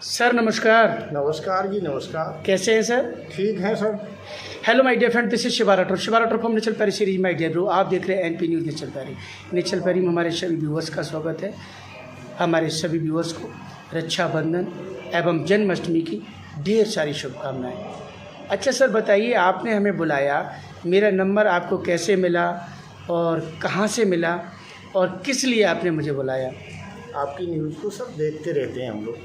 Sir नमस्कार। नमस्कार जी, नमस्कार। कैसे हैं सर? ठीक है sir. Hello my dear friend, this is Shiva Rathore from नेचल पैरी सीरीज माय डियर ब्रो। आप देख रहे हैं एनपी न्यूज़ नेचल पैरी में हमारे सभी व्यूअर्स का स्वागत है। हमारे सभी व्यूअर्स को रक्षाबंधन एवं जन्माष्टमी की ढेर सारी शुभकामनाएं। अच्छा सर बताइए, आपने हमें बुलाया, मेरा नंबर आपको कैसे मिला और कहाँ से मिला और किस लिए आपने मुझे बुलाया? आपकी न्यूज़ को सब देखते रहते हैं हम लोग।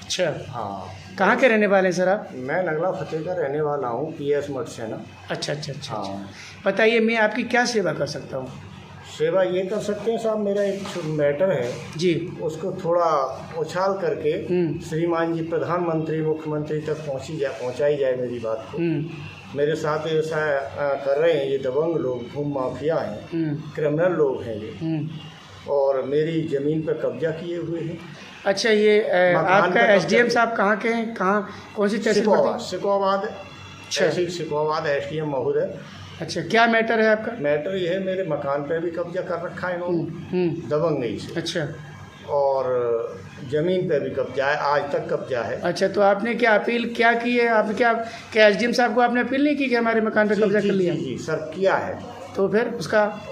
अच्छा, हाँ। कहाँ के रहने वाले हैं सर आप? मैं नगला फतेह का रहने वाला हूँ, पीएस मठ से ना। अच्छा अच्छा अच्छा अच्छा। हाँ। बताइए मैं आपकी क्या सेवा कर सकता हूँ? सेवा ये कर सकते हैं साहब, मेरा एक मैटर है जी। उसको थोड़ा उछाल करके श्रीमान जी प्रधानमंत्री मुख्यमंत्री तक पहुँचाई जाए मेरी बात को। मेरे साथ ऐसा कर रहे हैं ये दबंग लोग, भूमि माफिया हैं, क्रिमिनल लोग हैं ये, और मेरी ज़मीन पर कब्जा किए हुए हैं। अच्छा, ये आपका एसडीएम साहब कहाँ के हैं? कहाँ, कौन सी तहसील पड़ती है? सिकोवाबाद तहसील सिकोवाबाद, एसडीएम महोदय। अच्छा, क्या मैटर है आपका? मैटर ये है, मेरे मकान पे भी कब्जा कर रखा है इन्होंने, दबंग नहीं से। अच्छा, और ज़मीन पे भी कब्जा है, आज तक कब्जा है। अच्छा, तो आपने क्या अपील क्या की है? आपने क्या एसडीएम साहब को आपने अपील नहीं की कि हमारे मकान पे कब्जा कर लिया? जी सर, किया है। तो फिर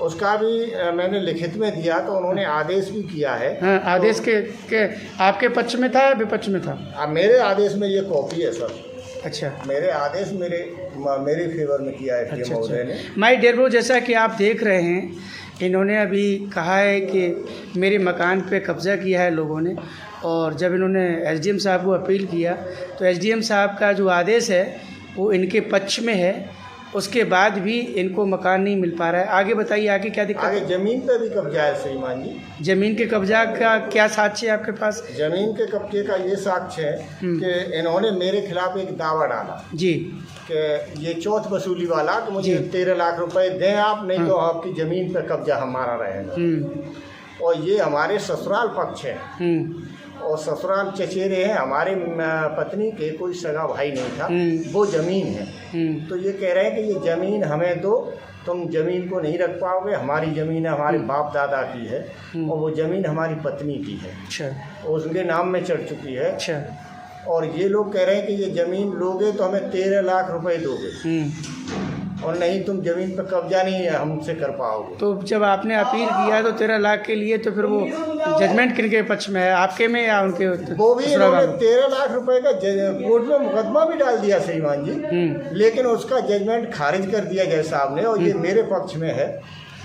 उसका भी मैंने लिखित में दिया, तो उन्होंने आदेश भी किया है। हाँ, आदेश के आपके पक्ष में था या विपक्ष में था? मेरे आदेश में ये कॉपी है सर। अच्छा, मेरे आदेश मेरे फेवर में किया है महोदय ने। माय डियर ब्रो, जैसा कि आप देख रहे हैं, इन्होंने अभी कहा है कि मेरे मकान पे कब्ज़ा किया है लोगों ने, और जब इन्होंने एसडीएम साहब को अपील किया तो एसडीएम साहब का जो आदेश है वो इनके पक्ष में है, उसके बाद भी इनको मकान नहीं मिल पा रहा है। आगे बताइए, आगे क्या दिक्कत है? ज़मीन पे भी कब्जा है श्रीमान जी। ज़मीन के कब्जा का क्या साक्ष्य है आपके पास? ज़मीन के कब्जे का ये साक्ष्य है कि इन्होंने मेरे खिलाफ एक दावा डाला जी कि ये चौथ वसूली वाला कि मुझे 13 लाख रुपए दें आप, नहीं तो आपकी ज़मीन पर कब्जा हमारा रहेगा। और ये हमारे ससुराल पक्ष है, और ससुराल चचेरे हैं। हमारे पत्नी के कोई सगा भाई नहीं था, वो ज़मीन है। तो ये कह रहे हैं कि ये ज़मीन हमें दो, तुम ज़मीन को नहीं रख पाओगे, हमारी ज़मीन है, हमारे बाप दादा की है, और वो ज़मीन हमारी पत्नी की है। अच्छा, उसके नाम में चढ़ चुकी है। अच्छा, और ये लोग कह रहे हैं कि ये ज़मीन लोगे तो हमें 13 लाख रुपए दोगे, और नहीं तुम ज़मीन पर कब्जा नहीं हमसे कर पाओगे। तो जब आपने अपील किया तो 13 लाख के लिए, तो फिर वो जजमेंट किनके पक्ष में है, आपके में या उनके? वो भी इन्होंने 13 लाख रुपए का कोर्ट में मुकदमा भी डाल दिया श्रीमान जी, लेकिन उसका जजमेंट खारिज कर दिया जज साहब ने, और ये मेरे पक्ष में है।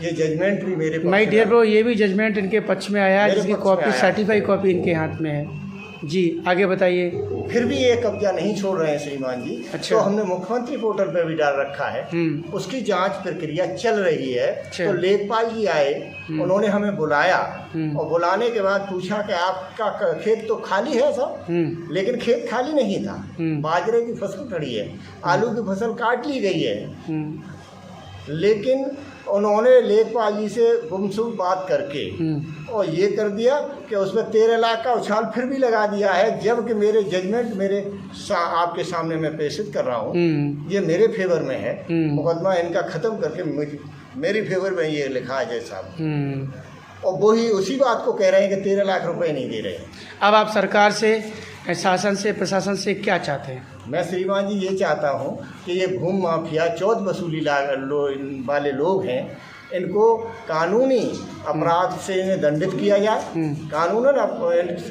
ये जजमेंट भी मेरे पक्ष माय में डियर ब्रो, ये भी जजमेंट इनके पक्ष में आया है, जिसकी कॉपी, आया। सर्टिफाइड कॉपी इनके हाथ में है। जी, आगे बताइए। फिर भी ये कब्जा नहीं छोड़ रहे हैं श्रीमान जी। अच्छा। तो हमने मुख्यमंत्री पोर्टल पे भी डाल रखा है, उसकी जांच प्रक्रिया चल रही है। तो लेखपाल जी आए, उन्होंने हमें बुलाया, और बुलाने के बाद पूछा कि आपका खेत तो खाली है सब, लेकिन खेत खाली नहीं था। बाजरे की फसल खड़ी है, आलू की फसल काट ली गई है, लेकिन उन्होंने लेखपाल जी से गुमसुम बात करके और ये कर दिया कि उसमें 13 लाख का उछाल फिर भी लगा दिया है, जबकि मेरे जजमेंट आपके सामने मैं प्रेषित कर रहा हूँ, ये मेरे फेवर में है। मुकदमा इनका ख़त्म करके मेरी फेवर में ये लिखा है जज साहब, और वही उसी बात को कह रहे हैं कि 13 लाख रुपए नहीं दे रहे। अब आप सरकार से, शासन से, प्रशासन से क्या चाहते हैं? मैं श्रीमान जी ये चाहता हूँ कि ये भूमि माफिया चौथ वसूली वाले लोग हैं, इनको कानूनी अपराध से इन्हें दंडित किया जाए, कानूनन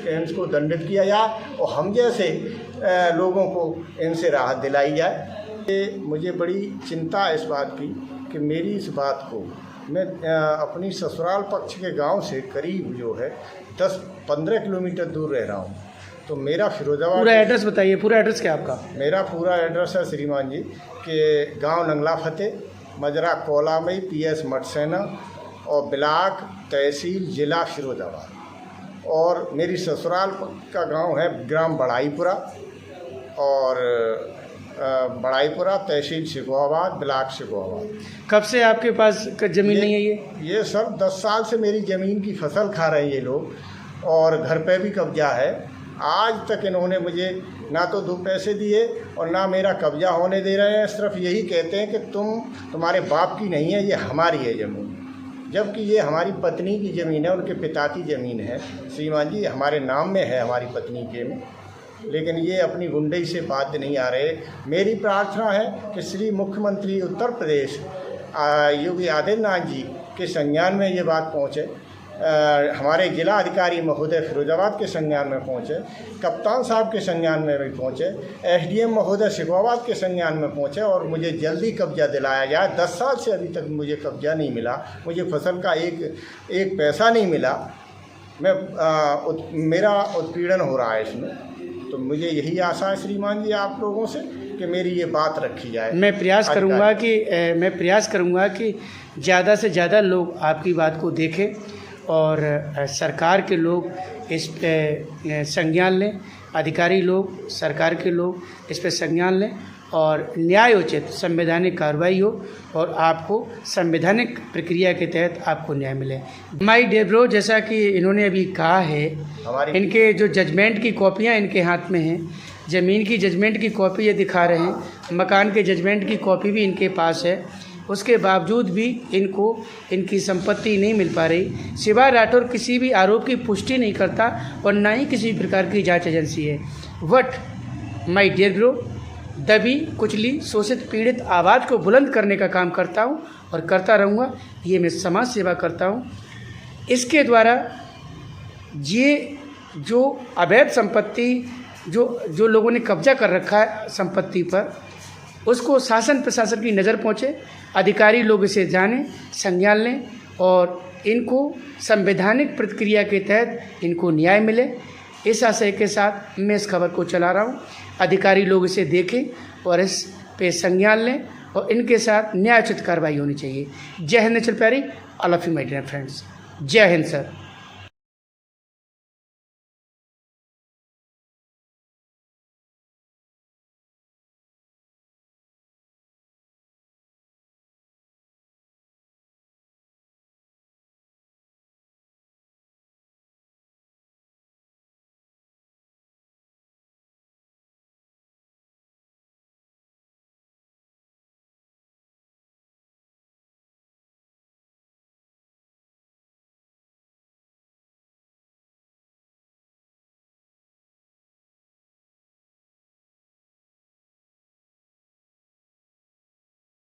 इनको दंडित किया जाए, और हम जैसे लोगों को इनसे राहत दिलाई जाए। मुझे बड़ी चिंता है इस बात की कि मेरी इस बात को मैं अपनी ससुराल पक्ष के गांव से करीब जो है 10-15 किलोमीटर दूर रह रहा हूं। तो मेरा फिरोजाबाद, पूरा एड्रेस बताइए, पूरा एड्रेस क्या है आपका? मेरा पूरा एड्रेस है श्रीमान जी कि गांव नंगला फतेह, मजरा कोलामई, पीएस मठसेना, और ब्लाक तहसील जिला फिरोजाबाद, और मेरी ससुराल का गांव है ग्राम बड़ाईपुरा, और बड़ाईपुरा तहसील शिकोहाबाद, ब्लाक शिकोहाबाद। कब से आपके पास ज़मीन नहीं है ये सर 10 साल से मेरी ज़मीन की फसल खा रहे हैं ये लोग, और घर पे भी कब्जा है। आज तक इन्होंने मुझे ना तो 2 पैसे दिए और ना मेरा कब्जा होने दे रहे हैं। सिर्फ यही कहते हैं कि तुम्हारे बाप की नहीं है, ये हमारी है ज़मीन, जबकि ये हमारी पत्नी की ज़मीन है, उनके पिता की ज़मीन है श्रीमान जी, हमारे नाम में है, हमारी पत्नी के में। लेकिन ये अपनी गुंडई से बात नहीं आ रहे। मेरी प्रार्थना है कि श्री मुख्यमंत्री उत्तर प्रदेश योगी आदित्यनाथ जी के संज्ञान में ये बात पहुँचे, हमारे जिला अधिकारी महोदय फिरोजाबाद के संज्ञान में पहुँचे, कप्तान साहब के संज्ञान में भी पहुँचे, एसडीएम महोदय शिकोहाबाद के संज्ञान में पहुँचे और मुझे जल्दी कब्जा दिलाया जाए। 10 साल से अभी तक मुझे कब्जा नहीं मिला, मुझे फसल का एक पैसा नहीं मिला। मेरा उत्पीड़न हो रहा है इसमें, तो मुझे यही आशा है श्रीमान जी आप लोगों से कि मेरी ये बात रखी जाए। मैं प्रयास करूँगा कि ज़्यादा से ज़्यादा लोग आपकी बात को देखें और सरकार के लोग इस पे संज्ञान लें, अधिकारी लोग, सरकार के लोग इस पे संज्ञान लें और न्यायोचित संवैधानिक कार्रवाई हो और आपको संवैधानिक प्रक्रिया के तहत आपको न्याय मिले। माई डियर ब्रो, जैसा कि इन्होंने अभी कहा है, इनके जो जजमेंट की कॉपियाँ इनके हाथ में हैं, ज़मीन की जजमेंट की कॉपी ये दिखा रहे हैं, मकान के जजमेंट की कॉपी भी इनके पास है, उसके बावजूद भी इनको इनकी संपत्ति नहीं मिल पा रही। शिवा राठौर किसी भी आरोप की पुष्टि नहीं करता और ना ही किसी प्रकार की जांच एजेंसी है। वट माय डियर ब्रो, दबी कुचली शोषित पीड़ित आवाज़ को बुलंद करने का काम करता हूँ और करता रहूँगा। ये मैं समाज सेवा करता हूँ। इसके द्वारा ये जो अवैध संपत्ति जो लोगों ने कब्जा कर रखा है संपत्ति पर, उसको शासन प्रशासन की नज़र पहुँचे, अधिकारी लोग इसे जानें, संज्ञान लें और इनको संवैधानिक प्रक्रिया के तहत इनको न्याय मिले। इस आशय के साथ मैं इस खबर को चला रहा हूँ। अधिकारी लोग इसे देखें और इस पे संज्ञान लें और इनके साथ न्यायोचित कार्रवाई होनी चाहिए। जय हिंद नेचर प्यारी, I love you my dear friends. जय हिंद सर।